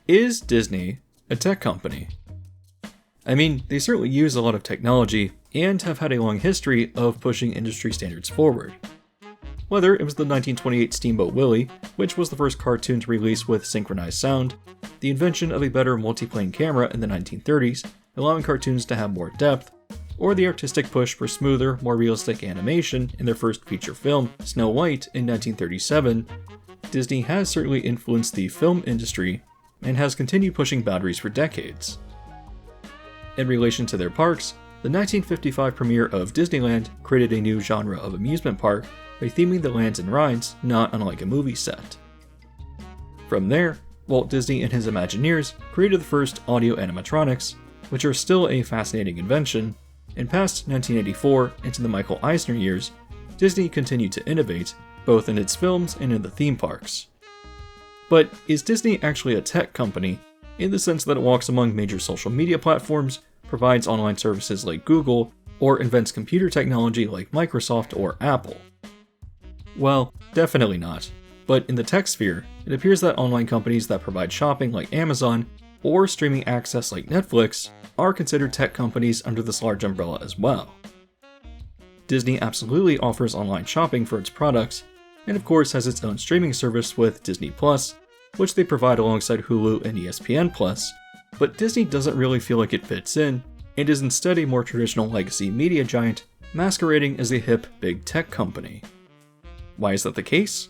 Is Disney a tech company? I mean, they certainly use a lot of technology and have had a long history of pushing industry standards forward. Whether it was the 1928 Steamboat Willie, which was the first cartoon to release with synchronized sound, the invention of a better multiplane camera in the 1930s, allowing cartoons to have more depth, or the artistic push for smoother, more realistic animation in their first feature film, Snow White, in 1937, Disney has certainly influenced the film industry and has continued pushing boundaries for decades. In relation to their parks, the 1955 premiere of Disneyland created a new genre of amusement park by theming the lands and rides not unlike a movie set. From there, Walt Disney and his Imagineers created the first audio animatronics, which are still a fascinating invention, and past 1984 into the Michael Eisner years, Disney continued to innovate, both in its films and in the theme parks. But is Disney actually a tech company, in the sense that it walks among major social media platforms, provides online services like Google, or invents computer technology like Microsoft or Apple? Well, definitely not. But in the tech sphere, it appears that online companies that provide shopping like Amazon, or streaming access like Netflix, are considered tech companies under this large umbrella as well. Disney absolutely offers online shopping for its products, and of course has its own streaming service with Disney+, which they provide alongside Hulu and ESPN+, but Disney doesn't really feel like it fits in, and is instead a more traditional legacy media giant, masquerading as a hip, big tech company. Why is that the case?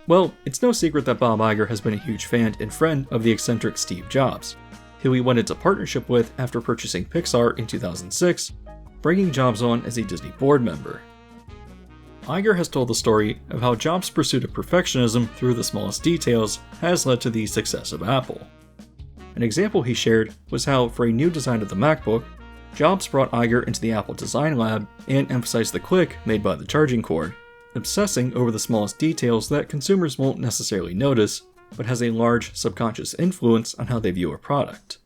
Well, it's no secret that Bob Iger has been a huge fan and friend of the eccentric Steve Jobs, who he went into partnership with after purchasing Pixar in 2006, bringing Jobs on as a Disney board member. Iger has told the story of how Jobs' pursuit of perfectionism through the smallest details has led to the success of Apple. An example he shared was how, for a new design of the MacBook, Jobs brought Iger into the Apple Design Lab and emphasized the click made by the charging cord, obsessing over the smallest details that consumers won't necessarily notice, but has a large subconscious influence on how they view a product.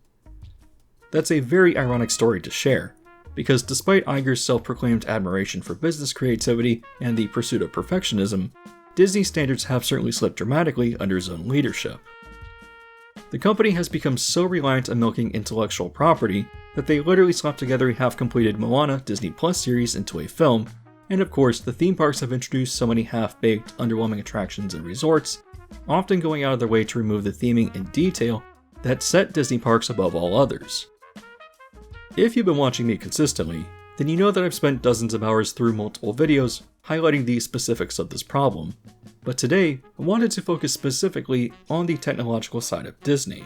That's a very ironic story to share, because despite Iger's self-proclaimed admiration for business creativity and the pursuit of perfectionism, Disney standards have certainly slipped dramatically under his own leadership. The company has become so reliant on milking intellectual property that they literally slapped together a half-completed Moana Disney Plus series into a film, and of course the theme parks have introduced so many half-baked, underwhelming attractions and resorts, often going out of their way to remove the theming and detail that set Disney parks above all others. If you've been watching me consistently, then you know that I've spent dozens of hours through multiple videos highlighting the specifics of this problem, but today I wanted to focus specifically on the technological side of Disney.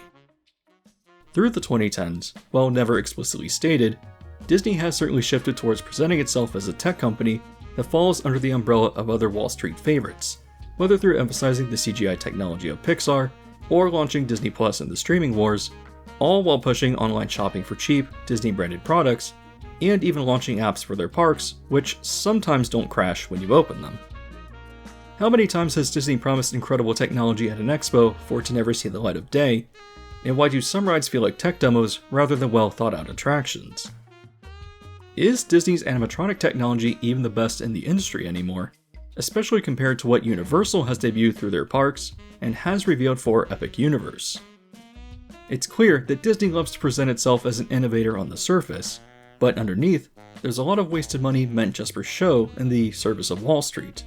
Through the 2010s, while never explicitly stated, Disney has certainly shifted towards presenting itself as a tech company that falls under the umbrella of other Wall Street favorites, whether through emphasizing the CGI technology of Pixar, or launching Disney Plus and the streaming wars, all while pushing online shopping for cheap, Disney-branded products, and even launching apps for their parks, which sometimes don't crash when you open them. How many times has Disney promised incredible technology at an expo for it to never see the light of day? And why do some rides feel like tech demos rather than well-thought-out attractions? Is Disney's animatronic technology even the best in the industry anymore, especially compared to what Universal has debuted through their parks and has revealed for Epic Universe? It's clear that Disney loves to present itself as an innovator on the surface, but underneath, there's a lot of wasted money meant just for show in the service of Wall Street.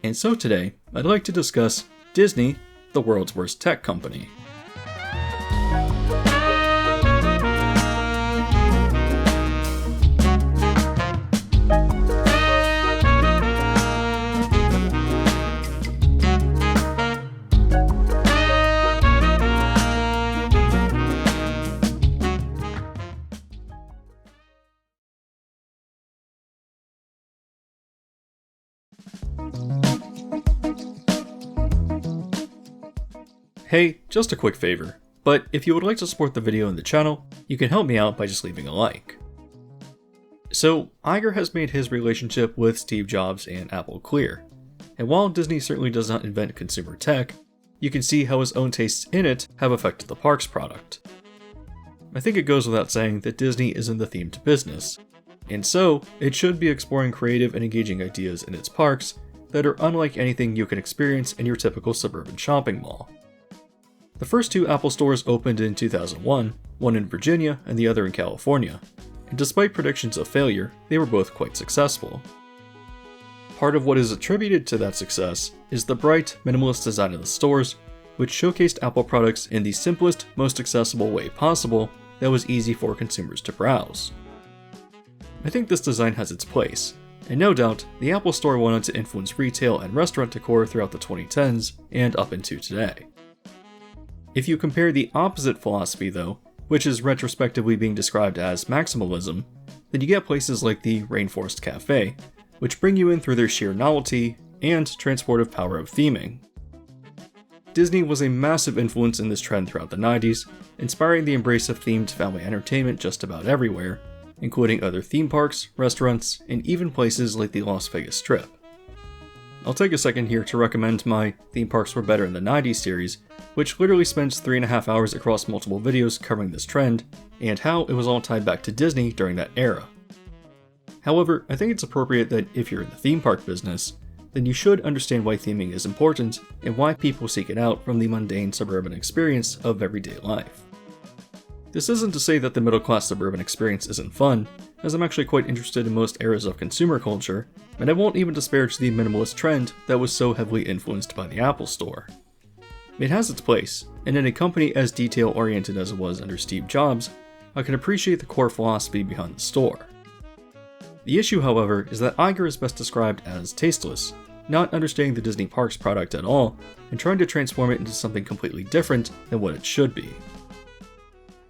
And so today, I'd like to discuss Disney, the world's worst tech company. Hey, just a quick favor, but if you would like to support the video and the channel, you can help me out by just leaving a like. So, Iger has made his relationship with Steve Jobs and Apple clear, and while Disney certainly does not invent consumer tech, you can see how his own tastes in it have affected the park's product. I think it goes without saying that Disney is in the themed business, and so it should be exploring creative and engaging ideas in its parks that are unlike anything you can experience in your typical suburban shopping mall. The first two Apple stores opened in 2001, one in Virginia and the other in California, and despite predictions of failure, they were both quite successful. Part of what is attributed to that success is the bright, minimalist design of the stores, which showcased Apple products in the simplest, most accessible way possible that was easy for consumers to browse. I think this design has its place, and no doubt, the Apple Store wanted to influence retail and restaurant decor throughout the 2010s and up into today. If you compare the opposite philosophy though, which is retrospectively being described as maximalism, then you get places like the Rainforest Cafe, which bring you in through their sheer novelty and transportive power of theming. Disney was a massive influence in this trend throughout the 90s, inspiring the embrace of themed family entertainment just about everywhere, including other theme parks, restaurants, and even places like the Las Vegas Strip. I'll take a second here to recommend my Theme Parks Were Better in the 90s series, which literally spends 3.5 hours across multiple videos covering this trend, and how it was all tied back to Disney during that era. However, I think it's appropriate that if you're in the theme park business, then you should understand why theming is important and why people seek it out from the mundane suburban experience of everyday life. This isn't to say that the middle-class suburban experience isn't fun, as I'm actually quite interested in most eras of consumer culture, and I won't even disparage the minimalist trend that was so heavily influenced by the Apple Store. It has its place, and in a company as detail-oriented as it was under Steve Jobs, I can appreciate the core philosophy behind the store. The issue, however, is that Iger is best described as tasteless, not understanding the Disney Parks product at all, and trying to transform it into something completely different than what it should be.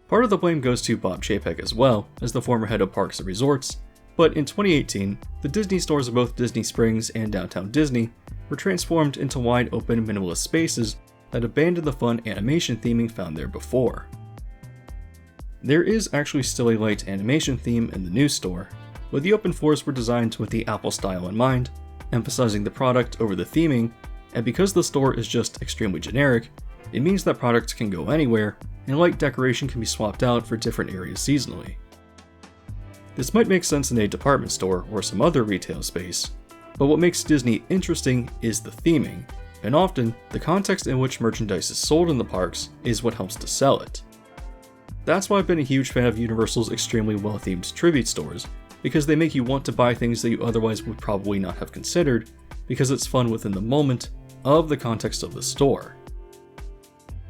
Part of the blame goes to Bob Chapek as well, as the former head of Parks and Resorts, but in 2018, the Disney stores of both Disney Springs and Downtown Disney were transformed into wide-open minimalist spaces that abandoned the fun animation theming found there before. There is actually still a light animation theme in the new store, but the open floors were designed with the Apple style in mind, emphasizing the product over the theming, and because the store is just extremely generic, it means that products can go anywhere, and light decoration can be swapped out for different areas seasonally. This might make sense in a department store or some other retail space, but what makes Disney interesting is the theming, and often, the context in which merchandise is sold in the parks is what helps to sell it. That's why I've been a huge fan of Universal's extremely well-themed tribute stores, because they make you want to buy things that you otherwise would probably not have considered, because it's fun within the moment of the context of the store.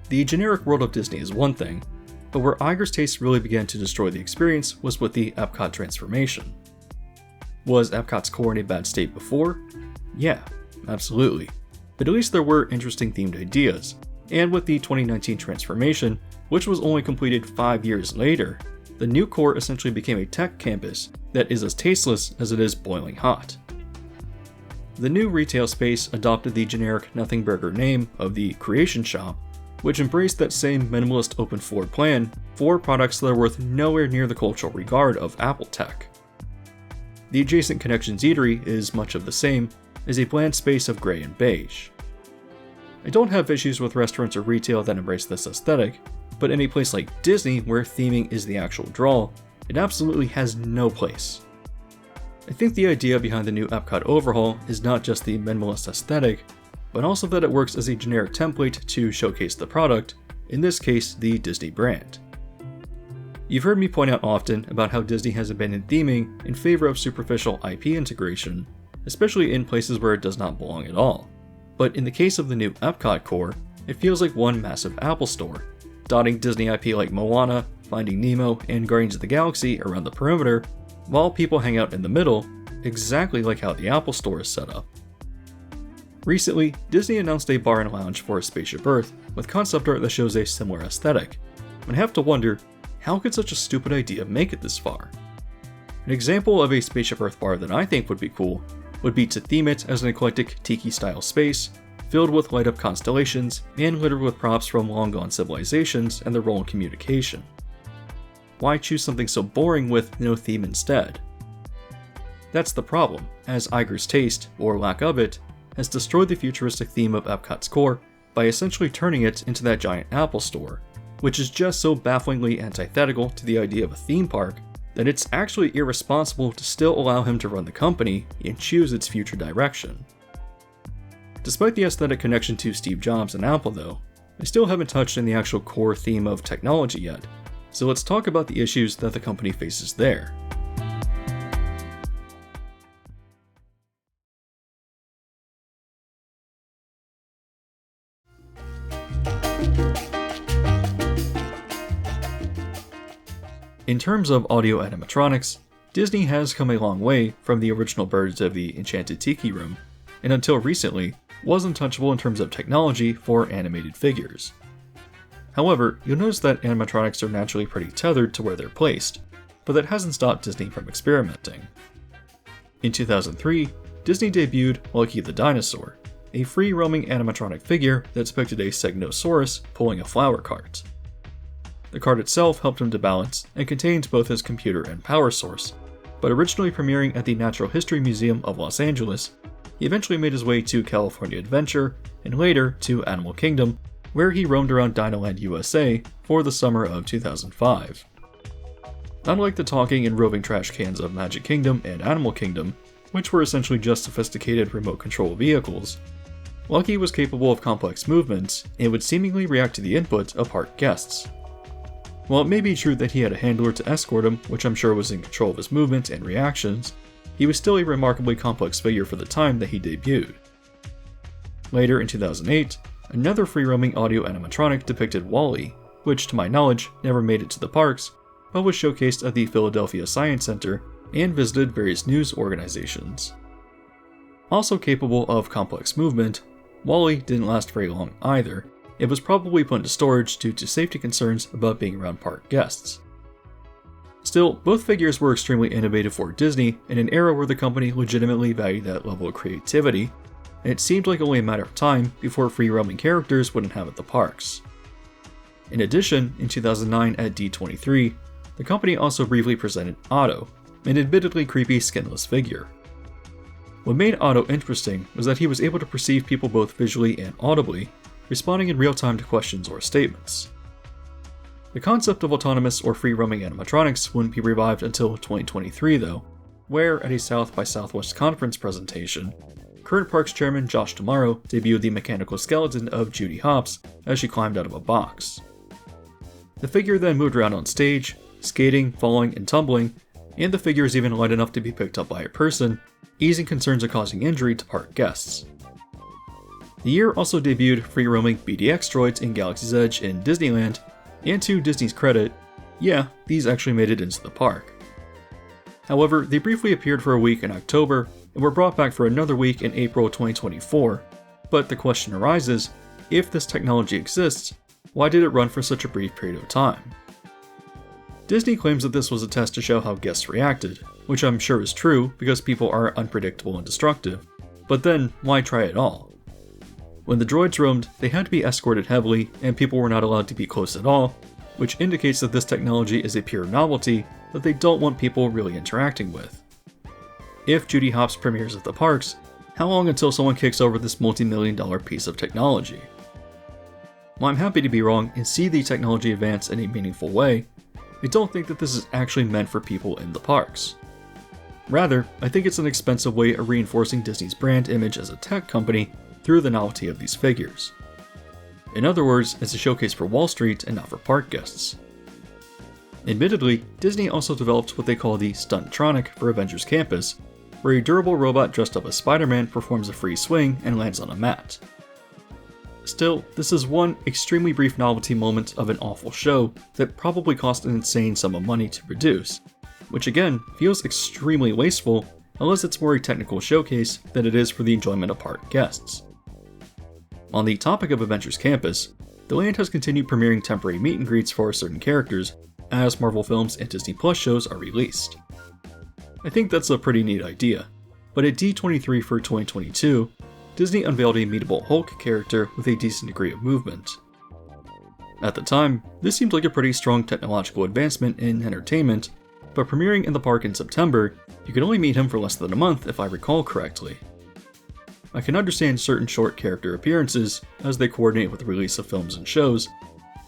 The generic world of Disney is one thing, but where Iger's taste really began to destroy the experience was with the Epcot transformation. Was Epcot's core in a bad state before? Yeah, absolutely. But at least there were interesting themed ideas, and with the 2019 transformation, which was only completed 5 years later, the new core essentially became a tech campus that is as tasteless as it is boiling hot. The new retail space adopted the generic Nothing Burger name of the Creation Shop, which embraced that same minimalist open floor plan for products that are worth nowhere near the cultural regard of Apple tech. The adjacent Connections Eatery is much of the same, as a bland space of gray and beige. I don't have issues with restaurants or retail that embrace this aesthetic, but in a place like Disney where theming is the actual draw, it absolutely has no place. I think the idea behind the new Epcot overhaul is not just the minimalist aesthetic, but also that it works as a generic template to showcase the product, in this case the Disney brand. You've heard me point out often about how Disney has abandoned theming in favor of superficial IP integration, especially in places where it does not belong at all. But in the case of the new Epcot core, it feels like one massive Apple store, dotting Disney IP like Moana, Finding Nemo, and Guardians of the Galaxy around the perimeter, while people hang out in the middle, exactly like how the Apple Store is set up. Recently, Disney announced a bar and lounge for Spaceship Earth with concept art that shows a similar aesthetic, and I have to wonder, how could such a stupid idea make it this far? An example of a Spaceship Earth bar that I think would be cool would be to theme it as an eclectic tiki-style space, filled with light-up constellations and littered with props from long-gone civilizations and their role in communication. Why choose something so boring with no theme instead? That's the problem, as Iger's taste, or lack of it, has destroyed the futuristic theme of Epcot's core by essentially turning it into that giant Apple Store, which is just so bafflingly antithetical to the idea of a theme park that it's actually irresponsible to still allow him to run the company and choose its future direction. Despite the aesthetic connection to Steve Jobs and Apple though, I still haven't touched on the actual core theme of technology yet, so let's talk about the issues that the company faces there. In terms of audio animatronics, Disney has come a long way from the original birds of the Enchanted Tiki Room, and until recently, was untouchable in terms of technology for animated figures. However, you'll notice that animatronics are naturally pretty tethered to where they're placed, but that hasn't stopped Disney from experimenting. In 2003, Disney debuted Lucky the Dinosaur, a free-roaming animatronic figure that depicted a Segnosaurus pulling a flower cart. The cart itself helped him to balance and contained both his computer and power source, but originally premiering at the Natural History Museum of Los Angeles, he eventually made his way to California Adventure and later to Animal Kingdom, where he roamed around Dinoland USA for the summer of 2005. Unlike the talking and roving trash cans of Magic Kingdom and Animal Kingdom, which were essentially just sophisticated remote control vehicles, Lucky was capable of complex movements and would seemingly react to the input of park guests. While it may be true that he had a handler to escort him, which I'm sure was in control of his movements and reactions, he was still a remarkably complex figure for the time that he debuted. Later in 2008, another free-roaming audio animatronic depicted WALL-E, which to my knowledge never made it to the parks, but was showcased at the Philadelphia Science Center and visited various news organizations. Also capable of complex movement, WALL-E didn't last very long either. It was probably put into storage due to safety concerns about being around park guests. Still, both figures were extremely innovative for Disney in an era where the company legitimately valued that level of creativity, and it seemed like only a matter of time before free-roaming characters would inhabit the parks. In addition, in 2009 at D23, the company also briefly presented Otto, an admittedly creepy skinless figure. What made Otto interesting was that he was able to perceive people both visually and audibly, responding in real time to questions or statements. The concept of autonomous or free-roaming animatronics wouldn't be revived until 2023 though, where at a South by Southwest conference presentation, current Parks Chairman Josh D'Amaro debuted the mechanical skeleton of Judy Hopps as she climbed out of a box. The figure then moved around on stage, skating, falling, and tumbling, and the figure is even light enough to be picked up by a person, easing concerns of causing injury to park guests. The year also debuted free-roaming BDX droids in Galaxy's Edge in Disneyland, and to Disney's credit, yeah, these actually made it into the park. However, they briefly appeared for a week in October, and were brought back for another week in April 2024, but the question arises, if this technology exists, why did it run for such a brief period of time? Disney claims that this was a test to show how guests reacted, which I'm sure is true because people are unpredictable and destructive, but then why try it all? When the droids roamed, they had to be escorted heavily, and people were not allowed to be close at all, which indicates that this technology is a pure novelty that they don't want people really interacting with. If Judy Hopps premieres at the parks, how long until someone kicks over this multi-million-dollar piece of technology? While I'm happy to be wrong and see the technology advance in a meaningful way, I don't think that this is actually meant for people in the parks. Rather, I think it's an expensive way of reinforcing Disney's brand image as a tech company through the novelty of these figures. In other words, it's a showcase for Wall Street and not for park guests. Admittedly, Disney also developed what they call the Stuntronic for Avengers Campus, where a durable robot dressed up as Spider-Man performs a free swing and lands on a mat. Still, this is one extremely brief novelty moment of an awful show that probably cost an insane sum of money to produce, which again feels extremely wasteful unless it's more a technical showcase than it is for the enjoyment of park guests. On the topic of Avengers Campus, the land has continued premiering temporary meet and greets for certain characters as Marvel films and Disney Plus shows are released. I think that's a pretty neat idea, but at D23 for 2022, Disney unveiled a meetable Hulk character with a decent degree of movement. At the time, this seemed like a pretty strong technological advancement in entertainment, but premiering in the park in September, you could only meet him for less than a month if I recall correctly. I can understand certain short character appearances as they coordinate with the release of films and shows,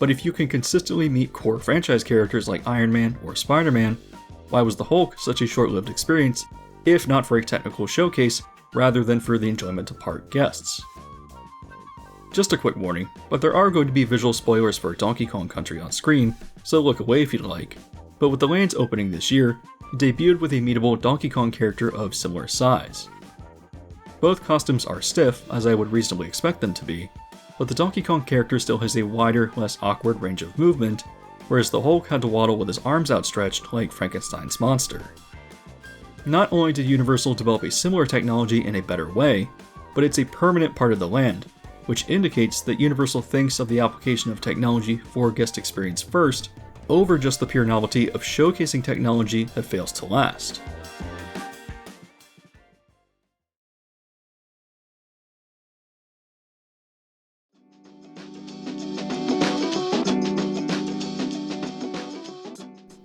but if you can consistently meet core franchise characters like Iron Man or Spider-Man, why was the Hulk such a short-lived experience, if not for a technical showcase rather than for the enjoyment of park guests? Just a quick warning, but there are going to be visual spoilers for Donkey Kong Country on screen, so look away if you'd like. But with the lands opening this year, it debuted with a meetable Donkey Kong character of similar size. Both costumes are stiff, as I would reasonably expect them to be, but the Donkey Kong character still has a wider, less awkward range of movement, whereas the Hulk had to waddle with his arms outstretched like Frankenstein's monster. Not only did Universal develop a similar technology in a better way, but it's a permanent part of the land, which indicates that Universal thinks of the application of technology for guest experience first, over just the pure novelty of showcasing technology that fails to last.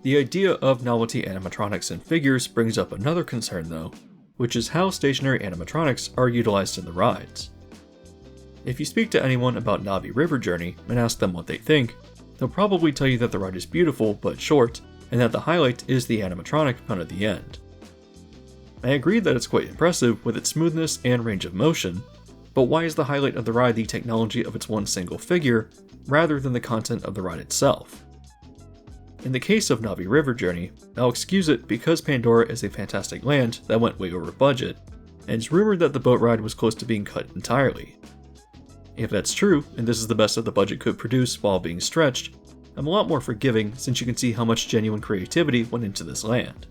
The idea of novelty animatronics and figures brings up another concern though, which is how stationary animatronics are utilized in the rides. If you speak to anyone about Navi River Journey and ask them what they think, they'll probably tell you that the ride is beautiful but short, and that the highlight is the animatronic pun at the end. I agree that it's quite impressive with its smoothness and range of motion, but why is the highlight of the ride the technology of its one single figure, rather than the content of the ride itself? In the case of Navi River Journey, I'll excuse it because Pandora is a fantastic land that went way over budget, and it's rumored that the boat ride was close to being cut entirely. If that's true, and this is the best that the budget could produce while being stretched, I'm a lot more forgiving since you can see how much genuine creativity went into this land.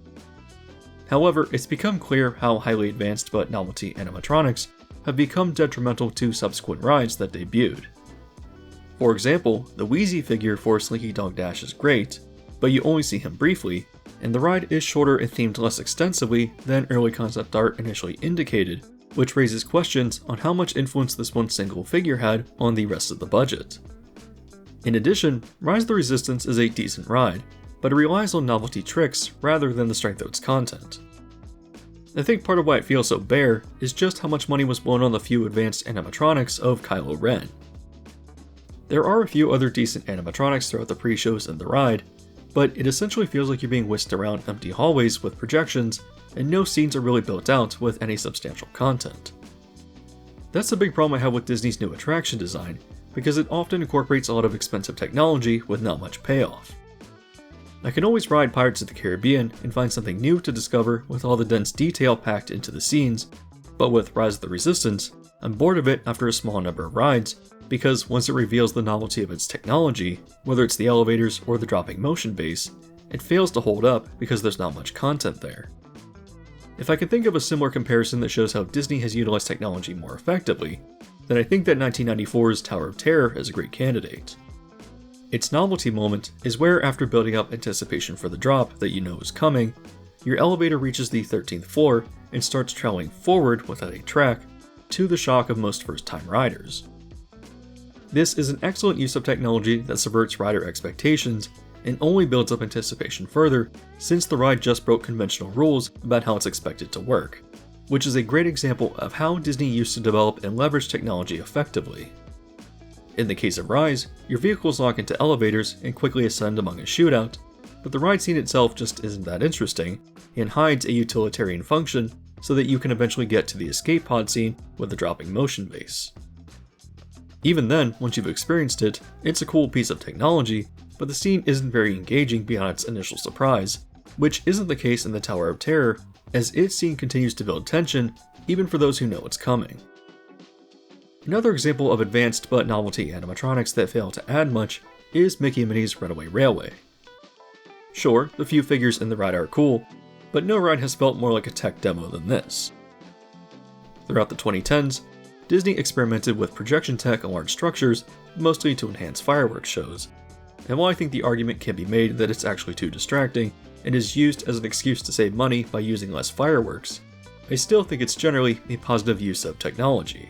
However, it's become clear how highly advanced but novelty animatronics have become detrimental to subsequent rides that debuted. For example, the Wheezy figure for Slinky Dog Dash is great, but you only see him briefly, and the ride is shorter and themed less extensively than early concept art initially indicated, which raises questions on how much influence this one single figure had on the rest of the budget. In addition, Rise of the Resistance is a decent ride, but it relies on novelty tricks rather than the strength of its content. I think part of why it feels so bare is just how much money was blown on the few advanced animatronics of Kylo Ren. There are a few other decent animatronics throughout the pre-shows and the ride, but it essentially feels like you're being whisked around empty hallways with projections, and no scenes are really built out with any substantial content. That's a big problem I have with Disney's new attraction design, because it often incorporates a lot of expensive technology with not much payoff. I can always ride Pirates of the Caribbean and find something new to discover with all the dense detail packed into the scenes, but with Rise of the Resistance, I'm bored of it after a small number of rides, because once it reveals the novelty of its technology, whether it's the elevators or the dropping motion base, it fails to hold up because there's not much content there. If I can think of a similar comparison that shows how Disney has utilized technology more effectively, then I think that 1994's Tower of Terror is a great candidate. Its novelty moment is where, after building up anticipation for the drop that you know is coming, your elevator reaches the 13th floor and starts traveling forward without a track, to the shock of most first-time riders. This is an excellent use of technology that subverts rider expectations and only builds up anticipation further, since the ride just broke conventional rules about how it's expected to work, which is a great example of how Disney used to develop and leverage technology effectively. In the case of Rise, your vehicles lock into elevators and quickly ascend among a shootout, but the ride scene itself just isn't that interesting, and hides a utilitarian function so that you can eventually get to the escape pod scene with the dropping motion base. Even then, once you've experienced it, it's a cool piece of technology, but the scene isn't very engaging beyond its initial surprise, which isn't the case in the Tower of Terror, as its scene continues to build tension, even for those who know it's coming. Another example of advanced but novelty animatronics that fail to add much is Mickey and Minnie's Runaway Railway. Sure, the few figures in the ride are cool, but no ride has felt more like a tech demo than this. Throughout the 2010s, Disney experimented with projection tech on large structures, mostly to enhance fireworks shows, and while I think the argument can be made that it's actually too distracting and is used as an excuse to save money by using less fireworks, I still think it's generally a positive use of technology.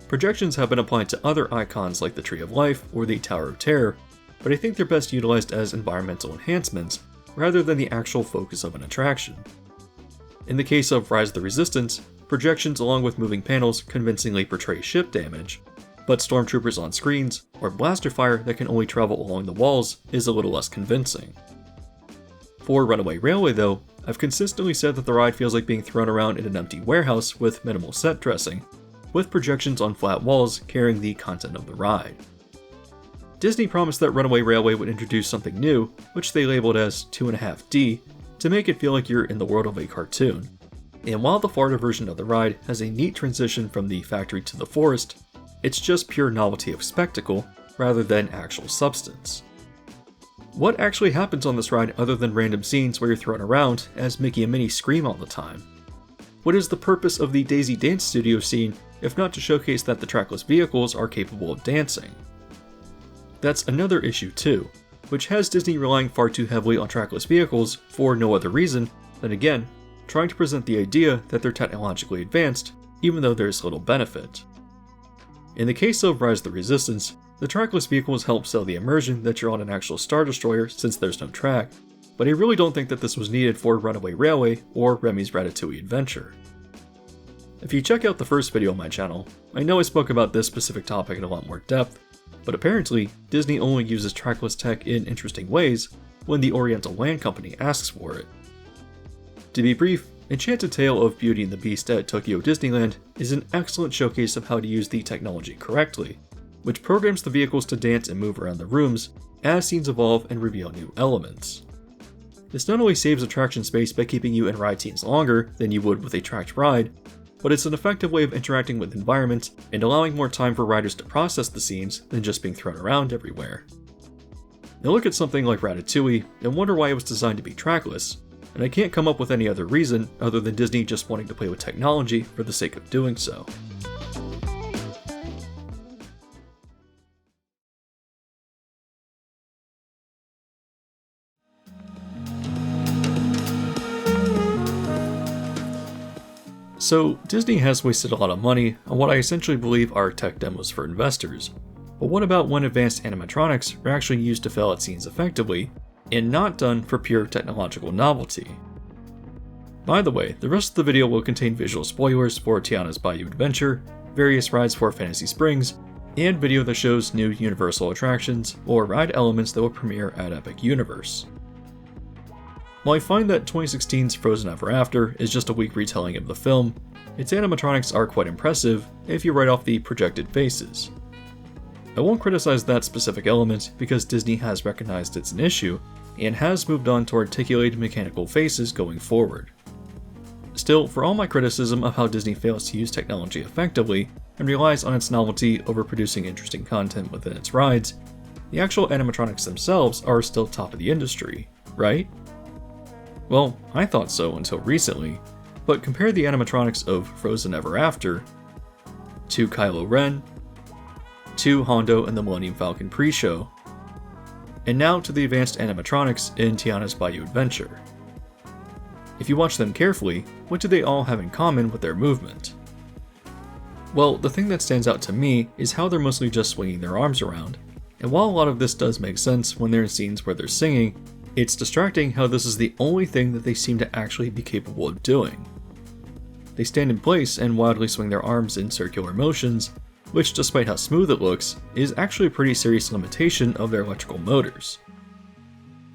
Projections have been applied to other icons like the Tree of Life or the Tower of Terror, but I think they're best utilized as environmental enhancements rather than the actual focus of an attraction. In the case of Rise of the Resistance, projections along with moving panels convincingly portray ship damage, but stormtroopers on screens or blaster fire that can only travel along the walls is a little less convincing. For Runaway Railway though, I've consistently said that the ride feels like being thrown around in an empty warehouse with minimal set dressing, with projections on flat walls carrying the content of the ride. Disney promised that Runaway Railway would introduce something new, which they labeled as 2.5D, to make it feel like you're in the world of a cartoon. And while the Florida version of the ride has a neat transition from the factory to the forest, it's just pure novelty of spectacle rather than actual substance. What actually happens on this ride other than random scenes where you're thrown around as Mickey and Minnie scream all the time? What is the purpose of the Daisy Dance Studio scene if not to showcase that the trackless vehicles are capable of dancing? That's another issue too, which has Disney relying far too heavily on trackless vehicles for no other reason than, again, trying to present the idea that they're technologically advanced, even though there's little benefit. In the case of Rise of the Resistance, the trackless vehicles help sell the immersion that you're on an actual Star Destroyer since there's no track, but I really don't think that this was needed for Runaway Railway or Remy's Ratatouille Adventure. If you check out the first video on my channel, I know I spoke about this specific topic in a lot more depth, but apparently Disney only uses trackless tech in interesting ways when the Oriental Land Company asks for it. To be brief, Enchanted Tale of Beauty and the Beast at Tokyo Disneyland is an excellent showcase of how to use the technology correctly, which programs the vehicles to dance and move around the rooms as scenes evolve and reveal new elements. This not only saves attraction space by keeping you in ride scenes longer than you would with a tracked ride, but it's an effective way of interacting with environments and allowing more time for riders to process the scenes than just being thrown around everywhere. Now look at something like Ratatouille and wonder why it was designed to be trackless, and I can't come up with any other reason other than Disney just wanting to play with technology for the sake of doing so. So, Disney has wasted a lot of money on what I essentially believe are tech demos for investors. But what about when advanced animatronics are actually used to fill out scenes effectively, and not done for pure technological novelty? By the way, the rest of the video will contain visual spoilers for Tiana's Bayou Adventure, various rides for Fantasy Springs, and video that shows new Universal attractions or ride elements that will premiere at Epic Universe. While I find that 2016's Frozen Ever After is just a weak retelling of the film, its animatronics are quite impressive if you write off the projected faces. I won't criticize that specific element because Disney has recognized it's an issue and has moved on to articulated mechanical faces going forward. Still, for all my criticism of how Disney fails to use technology effectively and relies on its novelty over producing interesting content within its rides, the actual animatronics themselves are still top of the industry, right? Well, I thought so until recently, but compare the animatronics of Frozen Ever After to Kylo Ren, to Hondo and the Millennium Falcon pre-show, and now to the advanced animatronics in Tiana's Bayou Adventure. If you watch them carefully, what do they all have in common with their movement? Well, the thing that stands out to me is how they're mostly just swinging their arms around, and while a lot of this does make sense when they're in scenes where they're singing, it's distracting how this is the only thing that they seem to actually be capable of doing. They stand in place and wildly swing their arms in circular motions, which despite how smooth it looks, is actually a pretty serious limitation of their electrical motors.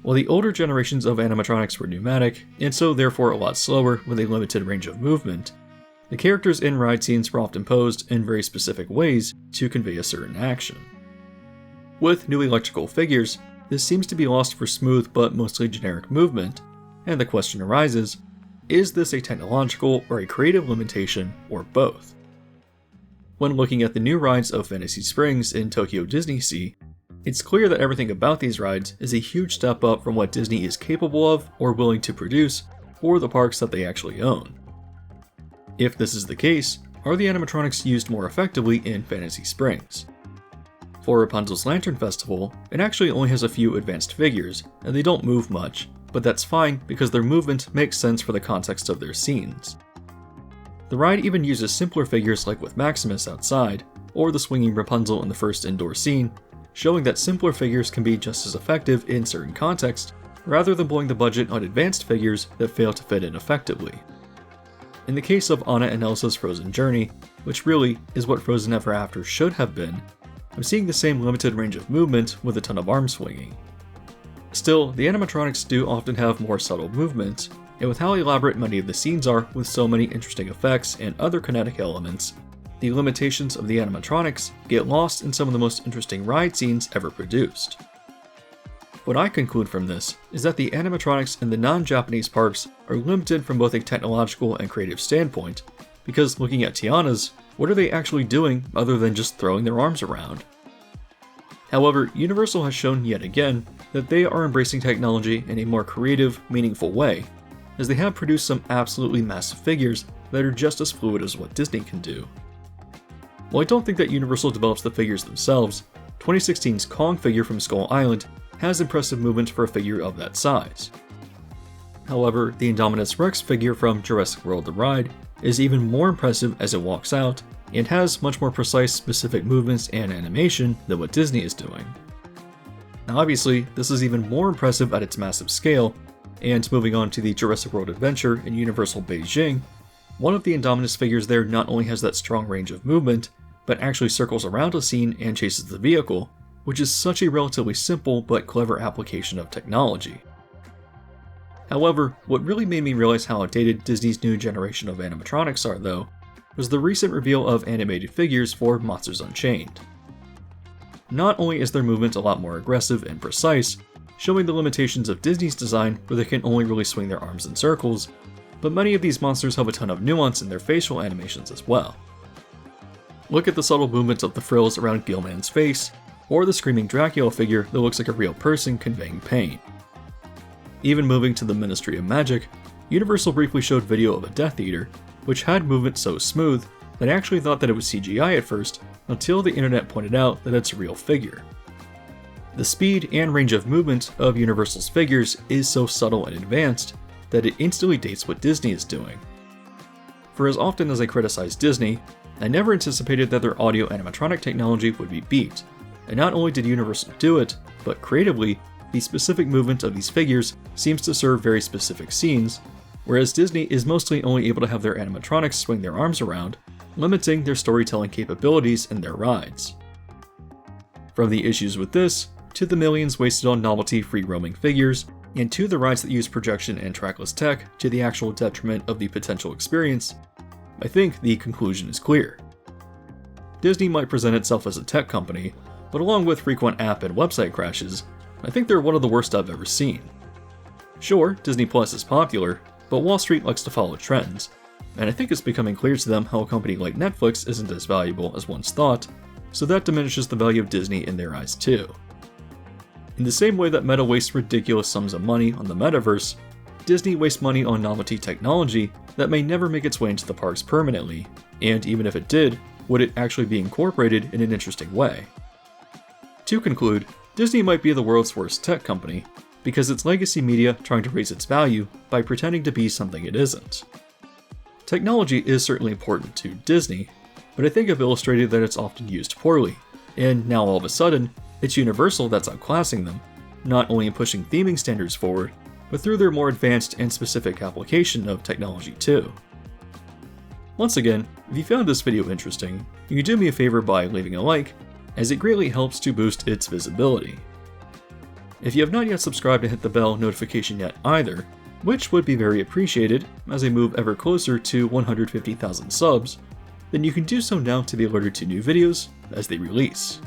While the older generations of animatronics were pneumatic, and so therefore a lot slower with a limited range of movement, the characters in ride scenes were often posed in very specific ways to convey a certain action. With new electrical figures, this seems to be lost for smooth but mostly generic movement, and the question arises, is this a technological or a creative limitation, or both? When looking at the new rides of Fantasy Springs in Tokyo DisneySea, it's clear that everything about these rides is a huge step up from what Disney is capable of or willing to produce for the parks that they actually own. If this is the case, are the animatronics used more effectively in Fantasy Springs? For Rapunzel's Lantern Festival, it actually only has a few advanced figures, and they don't move much, but that's fine because their movement makes sense for the context of their scenes. The ride even uses simpler figures like with Maximus outside, or the swinging Rapunzel in the first indoor scene, showing that simpler figures can be just as effective in certain contexts, rather than blowing the budget on advanced figures that fail to fit in effectively. In the case of Anna and Elsa's Frozen Journey, which really is what Frozen Ever After should have been, I'm seeing the same limited range of movement with a ton of arm swinging. Still, the animatronics do often have more subtle movement, and with how elaborate many of the scenes are with so many interesting effects and other kinetic elements, the limitations of the animatronics get lost in some of the most interesting ride scenes ever produced. What I conclude from this is that the animatronics in the non-Japanese parks are limited from both a technological and creative standpoint, because looking at Tiana's, what are they actually doing other than just throwing their arms around? However, Universal has shown yet again that they are embracing technology in a more creative, meaningful way, as they have produced some absolutely massive figures that are just as fluid as what Disney can do. While I don't think that Universal develops the figures themselves, 2016's Kong figure from Skull Island has impressive movement for a figure of that size. However, the Indominus Rex figure from Jurassic World The Ride is even more impressive as it walks out, and has much more precise, specific movements and animation than what Disney is doing. Now obviously, this is even more impressive at its massive scale, and moving on to the Jurassic World Adventure in Universal Beijing, one of the Indominus figures there not only has that strong range of movement, but actually circles around a scene and chases the vehicle, which is such a relatively simple but clever application of technology. However, what really made me realize how outdated Disney's new generation of animatronics are though, was the recent reveal of animated figures for Monsters Unchained. Not only is their movement a lot more aggressive and precise, showing the limitations of Disney's design where they can only really swing their arms in circles, but many of these monsters have a ton of nuance in their facial animations as well. Look at the subtle movements of the frills around Gilman's face, or the screaming Dracula figure that looks like a real person conveying pain. Even moving to the Ministry of Magic, Universal briefly showed video of a Death Eater, which had movement so smooth that I actually thought that it was CGI at first, until the internet pointed out that it's a real figure. The speed and range of movement of Universal's figures is so subtle and advanced that it instantly dates what Disney is doing. For as often as I criticize Disney, I never anticipated that their audio animatronic technology would be beat, and not only did Universal do it, but creatively, the specific movement of these figures seems to serve very specific scenes, whereas Disney is mostly only able to have their animatronics swing their arms around, limiting their storytelling capabilities in their rides. From the issues with this, to the millions wasted on novelty free-roaming figures, and to the rides that use projection and trackless tech to the actual detriment of the potential experience, I think the conclusion is clear. Disney might present itself as a tech company, but along with frequent app and website crashes, I think they're one of the worst I've ever seen. Sure, Disney Plus is popular, but Wall Street likes to follow trends, and I think it's becoming clear to them how a company like Netflix isn't as valuable as once thought, so that diminishes the value of Disney in their eyes too. In the same way that Meta wastes ridiculous sums of money on the metaverse, Disney wastes money on novelty technology that may never make its way into the parks permanently, and even if it did, would it actually be incorporated in an interesting way? To conclude, Disney might be the world's worst tech company, because it's legacy media trying to raise its value by pretending to be something it isn't. Technology is certainly important to Disney, but I think I've illustrated that it's often used poorly, and now all of a sudden, it's Universal that's outclassing them, not only in pushing theming standards forward, but through their more advanced and specific application of technology too. Once again, if you found this video interesting, you can do me a favor by leaving a like, as it greatly helps to boost its visibility. If you have not yet subscribed and hit the bell notification yet either, which would be very appreciated as I move ever closer to 150,000 subs, then you can do so now to be alerted to new videos as they release.